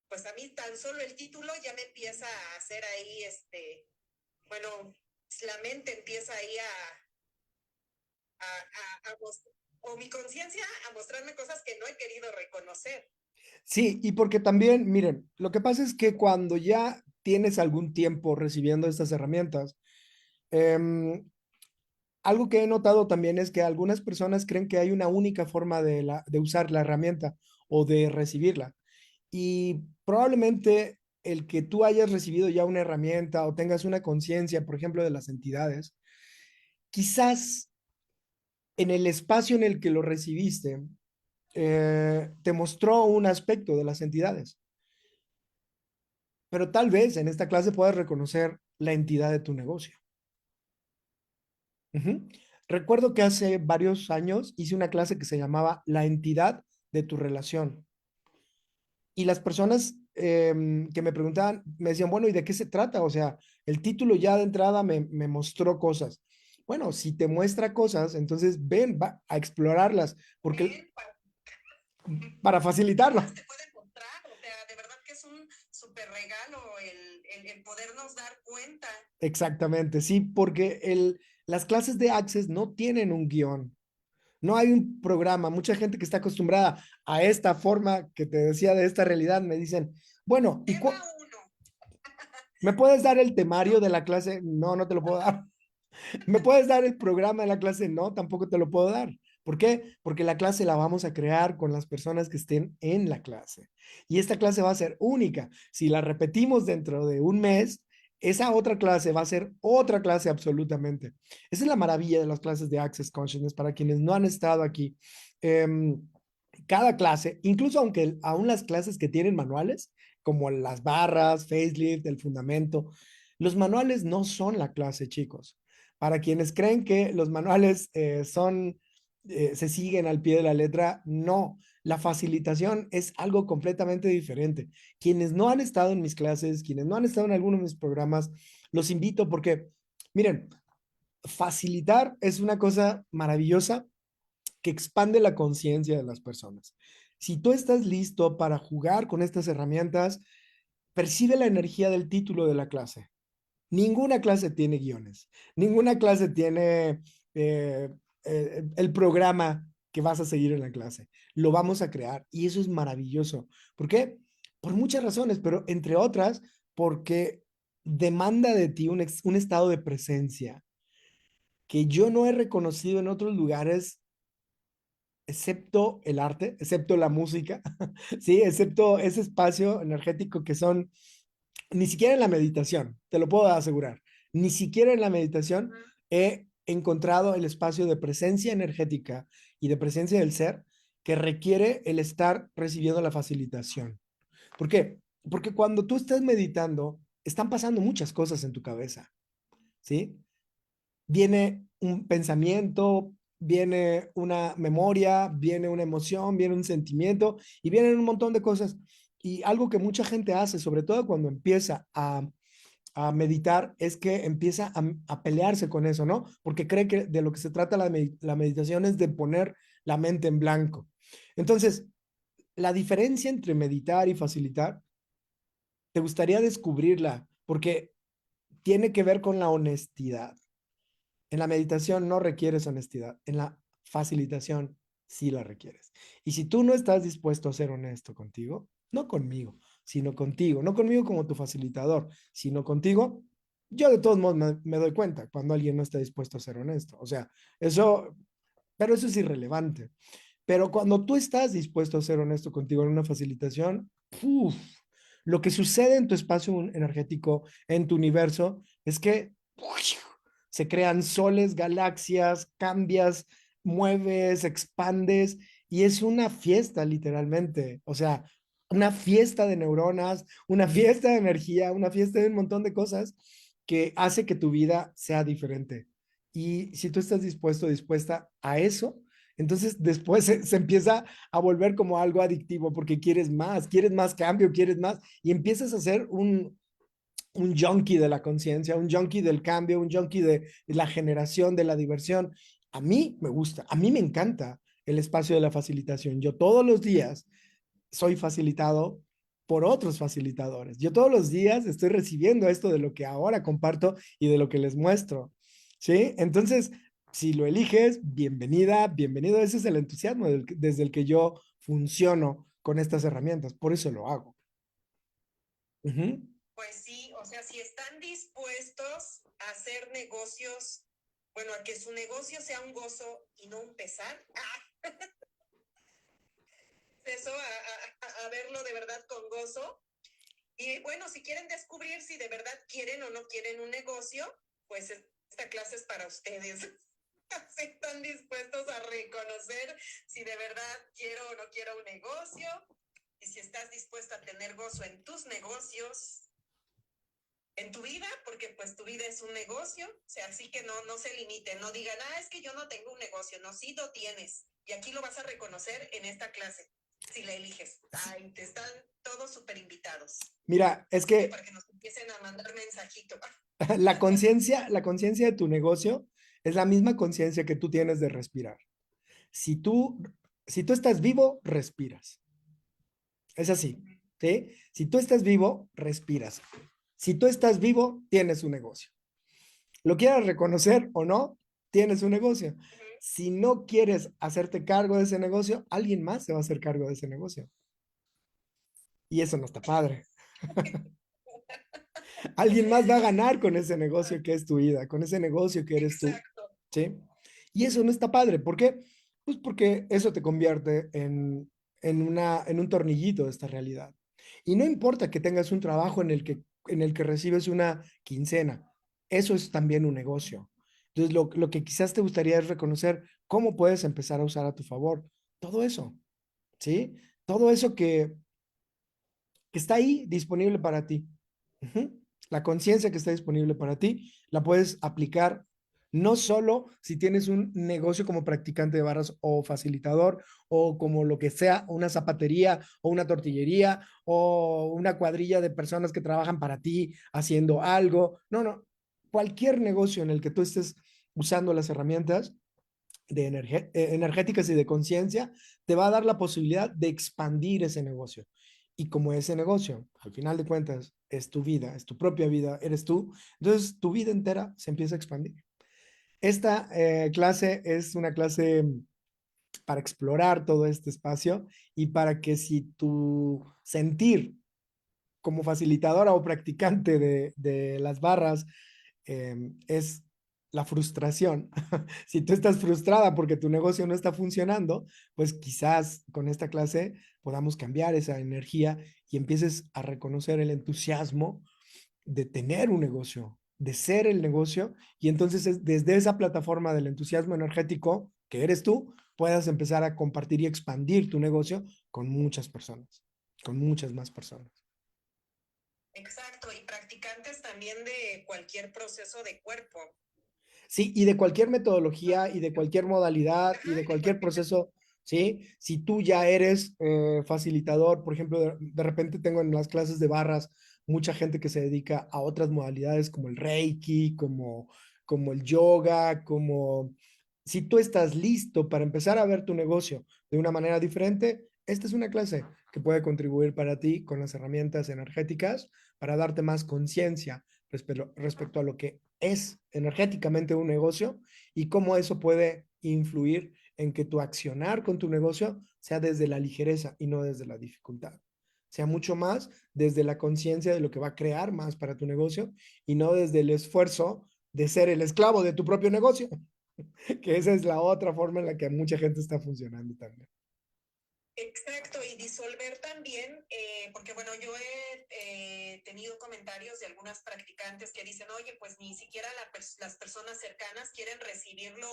pues a mí tan solo el título ya me empieza a hacer ahí, bueno, la mente empieza ahí a o mi conciencia a mostrarme cosas que no he querido reconocer. Sí, y porque también, miren, lo que pasa es que cuando ya tienes algún tiempo recibiendo estas herramientas, algo que he notado también es que algunas personas creen que hay una única forma de usar la herramienta o de recibirla. Y probablemente el que tú hayas recibido ya una herramienta o tengas una conciencia, por ejemplo, de las entidades, quizás en el espacio en el que lo recibiste, te mostró un aspecto de las entidades. Pero tal vez en esta clase puedas reconocer la entidad de tu negocio. Recuerdo que hace varios años hice una clase que se llamaba La entidad de tu relación. Y las personas que me preguntaban, me decían, bueno, ¿y de qué se trata? O sea, el título ya de entrada me mostró cosas. Bueno, si te muestra cosas, entonces ven, va a explorarlas, porque para facilitarlo. Te puede mostrar, o sea, de verdad que es un súper regalo el podernos dar cuenta. Exactamente, sí, porque las clases de Access no tienen un guión. No hay un programa. Mucha gente que está acostumbrada a esta forma que te decía de esta realidad me dicen, bueno, Tema uno. ¿me puedes dar el temario de la clase? No, no te lo puedo dar. ¿Me puedes dar el programa de la clase? No, tampoco te lo puedo dar. ¿Por qué? Porque la clase la vamos a crear con las personas que estén en la clase. Y esta clase va a ser única. Si la repetimos dentro de un mes, esa otra clase va a ser otra clase absolutamente. Esa es la maravilla de las clases de Access Consciousness para quienes no han estado aquí. Cada clase, incluso aunque aún las clases que tienen manuales, como las barras, facelift, el fundamento, los manuales no son la clase, chicos. Para quienes creen que los manuales se siguen al pie de la letra, no. La facilitación es algo completamente diferente. Quienes no han estado en mis clases, quienes no han estado en alguno de mis programas, los invito porque, miren, facilitar es una cosa maravillosa que expande la conciencia de las personas. Si tú estás listo para jugar con estas herramientas, percibe la energía del título de la clase. Ninguna clase tiene guiones, ninguna clase tiene el programa que vas a seguir en la clase. Lo vamos a crear y eso es maravilloso. ¿Por qué? Por muchas razones, pero entre otras, porque demanda de ti un estado de presencia que yo no he reconocido en otros lugares, excepto el arte, excepto la música, ¿sí? Excepto ese espacio energético que son, ni siquiera en la meditación, te lo puedo asegurar, ni siquiera en la meditación he encontrado el espacio de presencia energética y de presencia del ser que requiere el estar recibiendo la facilitación. ¿Por qué? Porque cuando tú estás meditando, están pasando muchas cosas en tu cabeza, ¿sí? Viene un pensamiento, viene una memoria, viene una emoción, viene un sentimiento y vienen un montón de cosas. Y algo que mucha gente hace, sobre todo cuando empieza a meditar, es que empieza a pelearse con eso, ¿no? Porque cree que de lo que se trata la meditación es de poner la mente en blanco. Entonces, la diferencia entre meditar y facilitar, te gustaría descubrirla, porque tiene que ver con la honestidad. En la meditación no requieres honestidad, en la facilitación sí la requieres. Y si tú no estás dispuesto a ser honesto contigo, no conmigo, sino contigo, no conmigo como tu facilitador, sino contigo, yo de todos modos me doy cuenta cuando alguien no está dispuesto a ser honesto. O sea, eso, pero eso es irrelevante. Pero cuando tú estás dispuesto a ser honesto contigo en una facilitación, ¡uf! Lo que sucede en tu espacio energético, en tu universo, es que ¡uf! Se crean soles, galaxias, cambias, mueves, expandes, y es una fiesta literalmente. O sea, una fiesta de neuronas, una fiesta de energía, una fiesta de un montón de cosas que hace que tu vida sea diferente. Y si tú estás dispuesto, dispuesta a eso, entonces después se empieza a volver como algo adictivo porque quieres más cambio, quieres más y empiezas a ser un junkie de la conciencia, un junkie del cambio, un junkie de la generación, de la diversión. A mí me gusta, a mí me encanta el espacio de la facilitación. Yo todos los días soy facilitado por otros facilitadores. Yo todos los días estoy recibiendo esto de lo que ahora comparto y de lo que les muestro. ¿Sí? Entonces, si lo eliges, bienvenida, bienvenido. Ese es el entusiasmo desde el que yo funciono con estas herramientas. Por eso lo hago. Ujú. Pues sí, o sea, si están dispuestos a hacer negocios, bueno, a que su negocio sea un gozo y no un pesar, eso, a verlo de verdad con gozo. Y bueno, si quieren descubrir si de verdad quieren o no quieren un negocio, pues esta clase es para ustedes. Si están dispuestos a reconocer si de verdad quiero o no quiero un negocio, y si estás dispuesto a tener gozo en tus negocios, en tu vida, porque pues tu vida es un negocio, o sea, así que no se limiten, no digan, es que yo no tengo un negocio, no, sí lo tienes, y aquí lo vas a reconocer en esta clase, si la eliges. Ay, te están todos súper invitados. Mira, es que para que nos empiecen a mandar mensajito. la conciencia de tu negocio es la misma conciencia que tú tienes de respirar. Si tú, si tú estás vivo, respiras. Es así, ¿sí? Si tú estás vivo, respiras. Si tú estás vivo, tienes un negocio. Lo quieras reconocer o no, tienes un negocio. Si no quieres hacerte cargo de ese negocio, alguien más se va a hacer cargo de ese negocio. Y eso no está padre. Alguien más va a ganar con ese negocio que es tu vida, con ese negocio que eres tú. Exacto. ¿Sí? Y eso no está padre. ¿Por qué? Pues porque eso te convierte en un tornillito de esta realidad. Y no importa que tengas un trabajo en el que recibes una quincena, eso es también un negocio. Entonces, lo que quizás te gustaría es reconocer cómo puedes empezar a usar a tu favor todo eso, ¿sí? Todo eso que está ahí disponible para ti. Ujú. La conciencia que está disponible para ti la puedes aplicar no solo si tienes un negocio como practicante de barras o facilitador o como lo que sea, una zapatería o una tortillería o una cuadrilla de personas que trabajan para ti haciendo algo. No, no. Cualquier negocio en el que tú estés usando las herramientas energéticas y de conciencia, te va a dar la posibilidad de expandir ese negocio. Y como ese negocio, al final de cuentas, es tu vida, es tu propia vida, eres tú, entonces tu vida entera se empieza a expandir. Esta clase es una clase para explorar todo este espacio y para que si tu sentir como facilitadora o practicante de las barras es la frustración. Si tú estás frustrada porque tu negocio no está funcionando, pues quizás con esta clase podamos cambiar esa energía y empieces a reconocer el entusiasmo de tener un negocio, de ser el negocio, y entonces desde esa plataforma del entusiasmo energético que eres tú, puedas empezar a compartir y expandir tu negocio con muchas personas, con muchas más personas. Exacto, y practicantes también de cualquier proceso de cuerpo. Sí, y de cualquier metodología y de cualquier modalidad y de cualquier proceso, ¿sí? Si tú ya eres facilitador, por ejemplo, de repente tengo en las clases de barras mucha gente que se dedica a otras modalidades como el Reiki, como el yoga, como si tú estás listo para empezar a ver tu negocio de una manera diferente, esta es una clase que puede contribuir para ti con las herramientas energéticas para darte más conciencia respecto a lo que es energéticamente un negocio y cómo eso puede influir en que tu accionar con tu negocio sea desde la ligereza y no desde la dificultad. Sea mucho más desde la conciencia de lo que va a crear más para tu negocio y no desde el esfuerzo de ser el esclavo de tu propio negocio, que esa es la otra forma en la que mucha gente está funcionando también. Exacto, y disolver también, porque bueno, yo he tenido comentarios de algunas practicantes que dicen, oye, pues ni siquiera las personas cercanas quieren recibirlo,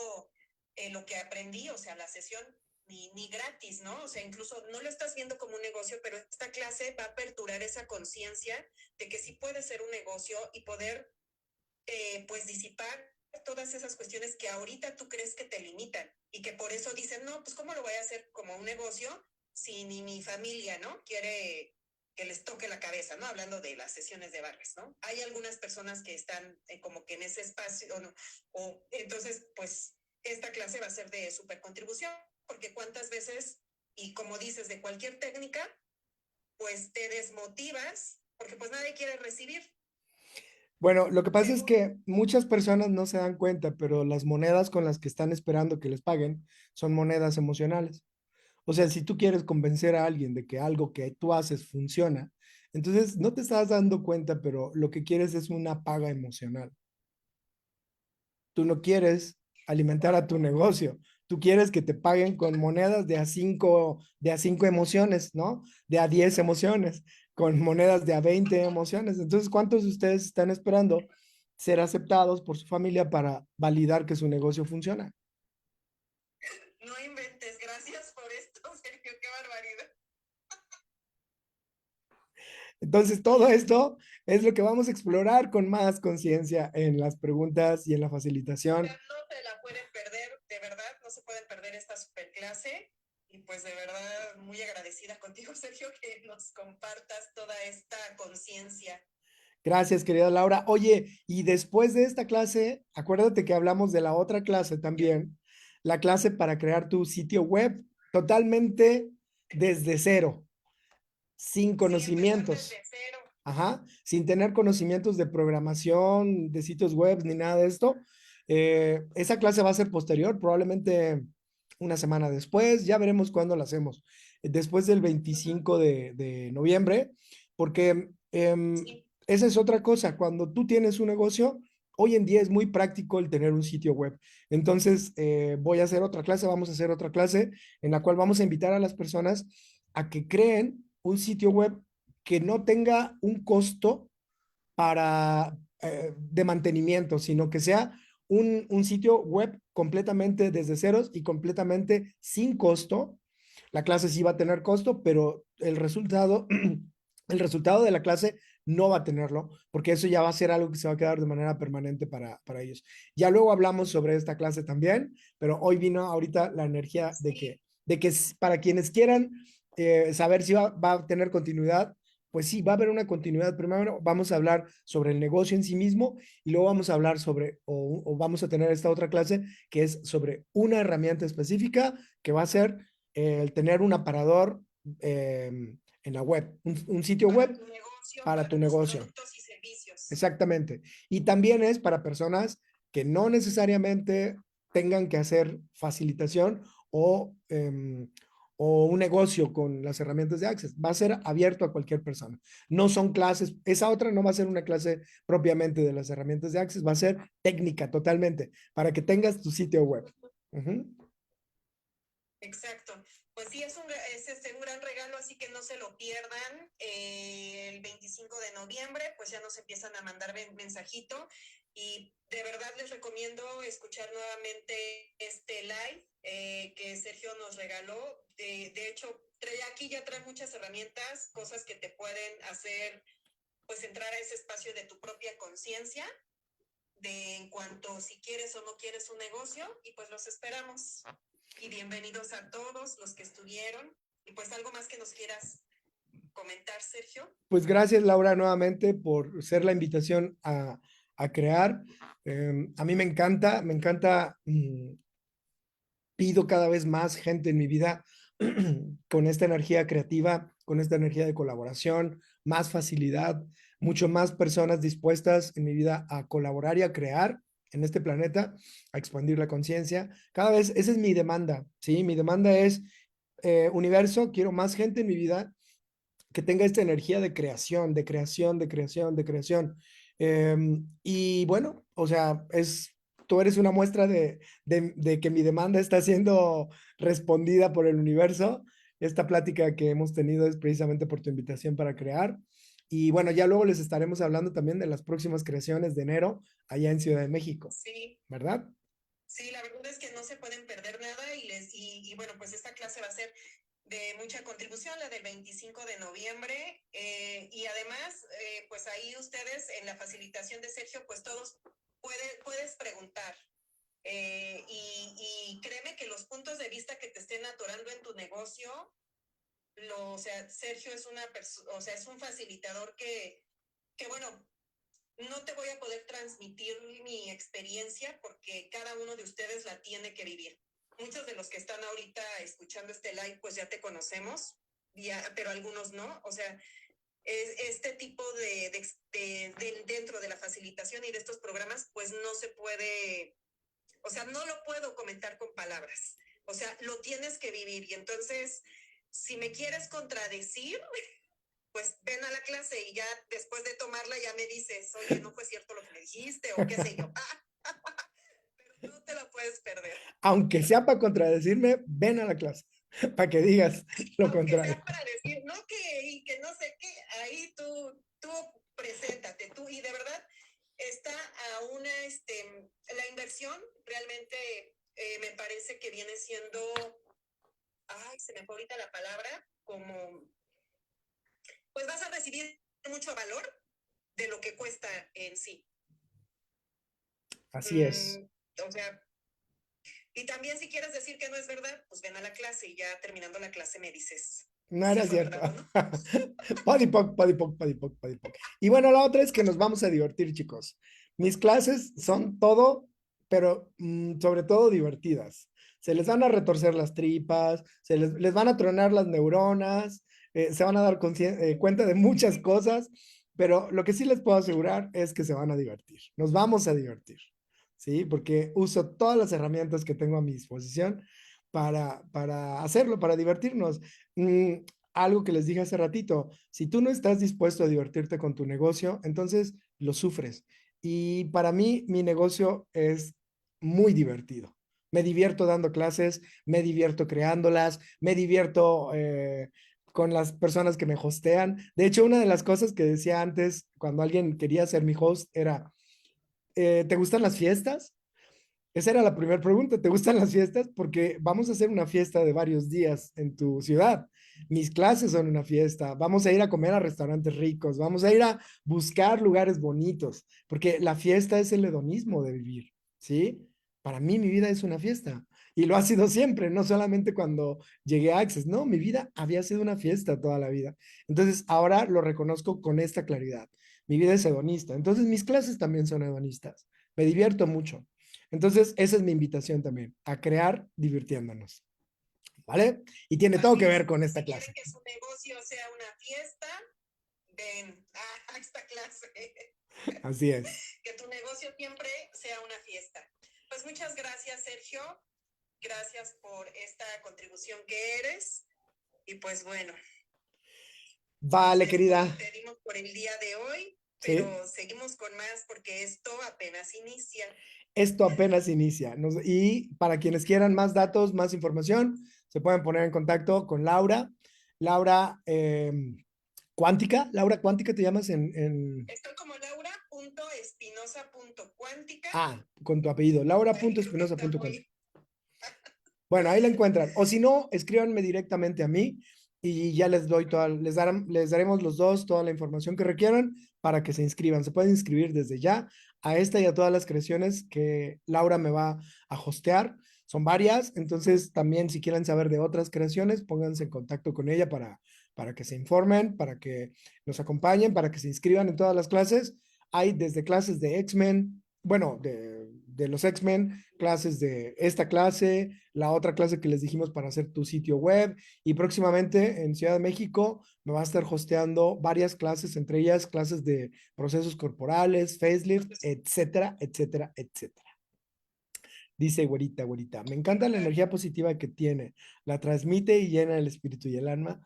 lo que aprendí, o sea, la sesión, ni gratis, ¿no? O sea, incluso no lo estás viendo como un negocio, pero esta clase va a aperturar esa conciencia de que sí puede ser un negocio y poder, pues, disipar todas esas cuestiones que ahorita tú crees que te limitan y que por eso dicen, no, pues, ¿cómo lo voy a hacer como un negocio si ni mi familia, ¿no? Quiere que les toque la cabeza, ¿no? Hablando de las sesiones de barras, ¿no? Hay algunas personas que están como que en ese espacio, ¿no? O entonces, pues, esta clase va a ser de súper contribución, porque cuántas veces, y como dices, de cualquier técnica, pues te desmotivas, porque pues nadie quiere recibir. Bueno, lo que pasa es que muchas personas no se dan cuenta, pero las monedas con las que están esperando que les paguen son monedas emocionales. O sea, si tú quieres convencer a alguien de que algo que tú haces funciona, entonces no te estás dando cuenta, pero lo que quieres es una paga emocional. Tú no quieres alimentar a tu negocio. Tú quieres que te paguen con monedas de a cinco emociones, ¿no? De a 10 emociones, con monedas de a 20 emociones. Entonces, ¿cuántos de ustedes están esperando ser aceptados por su familia para validar que su negocio funciona? No inventes, gracias por esto, Sergio, qué barbaridad. Entonces, todo esto es lo que vamos a explorar con más conciencia en las preguntas y en la facilitación. No se la pueden perder, de verdad, no se pueden perder esta superclase. Y pues de verdad, muy agradecida contigo, Sergio, que nos compartas toda esta conciencia. Gracias, querida Laura. Oye, y después de esta clase, acuérdate que hablamos de la otra clase también, la clase para crear tu sitio web totalmente desde cero, sin Sí, empezar conocimientos. desde cero. Ajá, sin tener conocimientos de programación, de sitios web, ni nada de esto. Esa clase va a ser posterior, probablemente una semana después, ya veremos cuándo la hacemos. Después del 25 de noviembre, porque Sí. esa es otra cosa, cuando tú tienes un negocio, hoy en día es muy práctico el tener un sitio web. Entonces, voy a hacer otra clase, vamos a hacer otra clase en la cual vamos a invitar a las personas a que creen un sitio web que no tenga un costo de mantenimiento, sino que sea un sitio web completamente desde ceros y completamente sin costo. La clase sí va a tener costo, pero el resultado de la clase no va a tenerlo, porque eso ya va a ser algo que se va a quedar de manera permanente para ellos. Ya luego hablamos sobre esta clase también, pero hoy vino ahorita la energía de que para quienes quieran saber si va a tener continuidad, pues sí, va a haber una continuidad. Primero vamos a hablar sobre el negocio en sí mismo y luego vamos a hablar o vamos a tener esta otra clase que es sobre una herramienta específica que va a ser el tener un aparador en la web, un sitio Para web tu negocio, para para tu tus negocio. productos y servicios. Exactamente. Y también es para personas que no necesariamente tengan que hacer facilitación o un negocio con las herramientas de Access. Va a ser abierto a cualquier persona. No son clases, esa otra no va a ser una clase propiamente de las herramientas de Access, va a ser técnica totalmente, para que tengas tu sitio web. Exacto. Pues sí, es un gran regalo, así que no se lo pierdan. El 25 de noviembre, pues ya nos empiezan a mandar mensajito. Y de verdad les recomiendo escuchar nuevamente este live que Sergio nos regaló. De hecho, ya trae muchas herramientas, cosas que te pueden hacer pues entrar a ese espacio de tu propia conciencia, de en cuanto si quieres o no quieres un negocio, y pues los esperamos. Y bienvenidos a todos los que estuvieron. Y pues algo más que nos quieras comentar, Sergio. Pues gracias, Laura, nuevamente por ser la invitación a crear. A mí me encanta, pido cada vez más gente en mi vida con esta energía creativa, con esta energía de colaboración, más facilidad, mucho más personas dispuestas en mi vida a colaborar y a crear en este planeta, a expandir la conciencia. Cada vez, esa es mi demanda, ¿sí? Mi demanda es, universo, quiero más gente en mi vida que tenga esta energía de creación, de creación, de creación, de creación. Y bueno, o sea, tú eres una muestra de que mi demanda está siendo respondida por el universo. Esta plática que hemos tenido es precisamente por tu invitación para crear. Y bueno, ya luego les estaremos hablando también de las próximas creaciones de enero allá en Ciudad de México. Sí. ¿Verdad? Sí, la verdad es que no se pueden perder nada y bueno, pues esta clase va a ser de mucha contribución, la del 25 de noviembre. Y además, pues ahí ustedes en la facilitación de Sergio, pues todos puedes preguntar. Y créeme que los puntos de vista que te estén atorando en tu negocio, o sea, Sergio es o sea, es un facilitador que bueno, no te voy a poder transmitir mi experiencia porque cada uno de ustedes la tiene que vivir. Muchos de los que están ahorita escuchando este live, pues ya te conocemos, pero algunos no. O sea, este tipo dentro de la facilitación y de estos programas, pues no se puede, o sea, no lo puedo comentar con palabras. O sea, lo tienes que vivir. Y entonces, si me quieres contradecir, pues ven a la clase y ya después de tomarla ya me dices, oye, no fue cierto lo que me dijiste o qué sé yo. Pero no te la puedes perder. Aunque sea para contradecirme, ven a la clase para que digas lo Aunque contrario. sea para decir, no, y que no sé qué, ahí tú preséntate, tú, y de verdad está a la inversión realmente me parece que viene siendo, ay, se me fue ahorita la palabra, como, pues vas a recibir mucho valor de lo que cuesta en sí. Así es. O sea, y también si quieres decir que no es verdad, pues ven a la clase y ya terminando la clase me dices. No Si era fue cierto. verdad o no. Podipoc, podipoc, podipoc, podipoc. Y bueno, la otra es que nos vamos a divertir, chicos. Mis clases son todo, pero sobre todo divertidas. Se les van a retorcer las tripas, les van a tronar las neuronas, se van a dar cuenta de muchas cosas, pero lo que sí les puedo asegurar es que se van a divertir. Nos vamos a divertir, ¿sí? Porque uso todas las herramientas que tengo a mi disposición para hacerlo, para divertirnos. Mm, Algo que les dije hace ratito, si tú no estás dispuesto a divertirte con tu negocio, entonces lo sufres. Y para mí, mi negocio es muy divertido. Me divierto dando clases, me divierto creándolas, me divierto con las personas que me hostean. De hecho, una de las cosas que decía antes, cuando alguien quería ser mi host, era, ¿te gustan las fiestas? Esa era la primera pregunta. ¿Te gustan las fiestas? Porque vamos a hacer una fiesta de varios días en tu ciudad. Mis clases son una fiesta. Vamos a ir a comer a restaurantes ricos. Vamos a ir a buscar lugares bonitos. Porque la fiesta es el hedonismo de vivir. ¿Sí? Para mí mi vida es una fiesta. Y lo ha sido siempre, no solamente cuando llegué a Access. No, mi vida había sido una fiesta toda la vida. Entonces ahora lo reconozco con esta claridad. Mi vida es hedonista. Entonces mis clases también son hedonistas. Me divierto mucho. Entonces, esa es mi invitación también, a crear divirtiéndonos. ¿Vale? Y tiene todo Así que ver es. con esta Si quieren clase. que su negocio sea una fiesta, ven a esta clase. Así es. Que tu negocio siempre sea una fiesta. Pues muchas gracias, Sergio. Gracias por esta contribución que eres. Y pues bueno, Vale, querida. despedimos por el día de hoy, Sí. pero seguimos con más porque esto apenas inicia. Esto apenas inicia. Y para quienes quieran más datos, más información, se pueden poner en contacto con Laura. Laura Cuántica. Laura Cuántica te llamas en... Estoy como laura.espinosa.cuántica. Ah, con tu apellido. Laura.espinosa.cuántica. Muy... Bueno, ahí la encuentran. O si no, escríbanme directamente a mí y ya les doy les daremos los dos toda la información que requieran para que se inscriban. Se pueden inscribir desde ya a esta y a todas las creaciones que Laura me va a hostear. Son varias, entonces también si quieren saber de otras creaciones, pónganse en contacto con ella para que se informen, para que nos acompañen, para que se inscriban en todas las clases. Hay desde clases de X-Men, bueno, de los X-Men, clases de esta clase, la otra clase que les dijimos para hacer tu sitio web y próximamente en Ciudad de México me va a estar hosteando varias clases, entre ellas clases de procesos corporales, facelift, etcétera, etcétera, etcétera. Dice güerita, güerita, me encanta la energía positiva que tiene, la transmite y llena el espíritu y el alma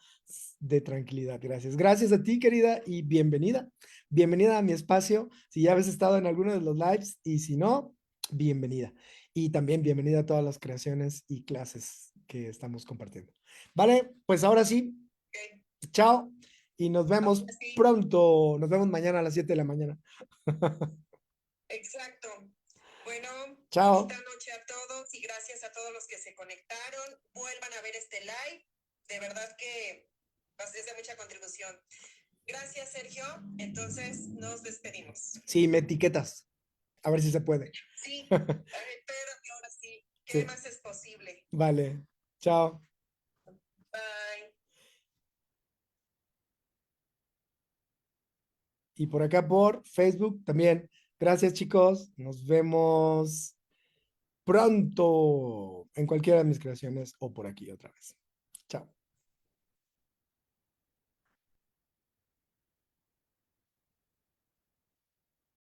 de tranquilidad. Gracias. Gracias a ti, querida, y bienvenida. Bienvenida a mi espacio. Si ya habéis estado en alguno de los lives y si no, bienvenida. Y también bienvenida a todas las creaciones y clases que estamos compartiendo. Vale, pues ahora sí, chao y nos vemos pronto. Nos vemos mañana a las 7 de la mañana. Exacto. Bueno, chao. bonita noche a todos y gracias a todos los que se conectaron. Vuelvan a ver este live. De verdad que es de mucha contribución. Gracias, Sergio. Entonces nos despedimos. Sí, me etiquetas. A ver si se puede. Sí, espérame ahora sí. ¿Qué más es posible? Vale. Chao. Bye. Y por acá por Facebook también. Gracias, chicos. Nos vemos pronto en cualquiera de mis creaciones o por aquí otra vez. Chao.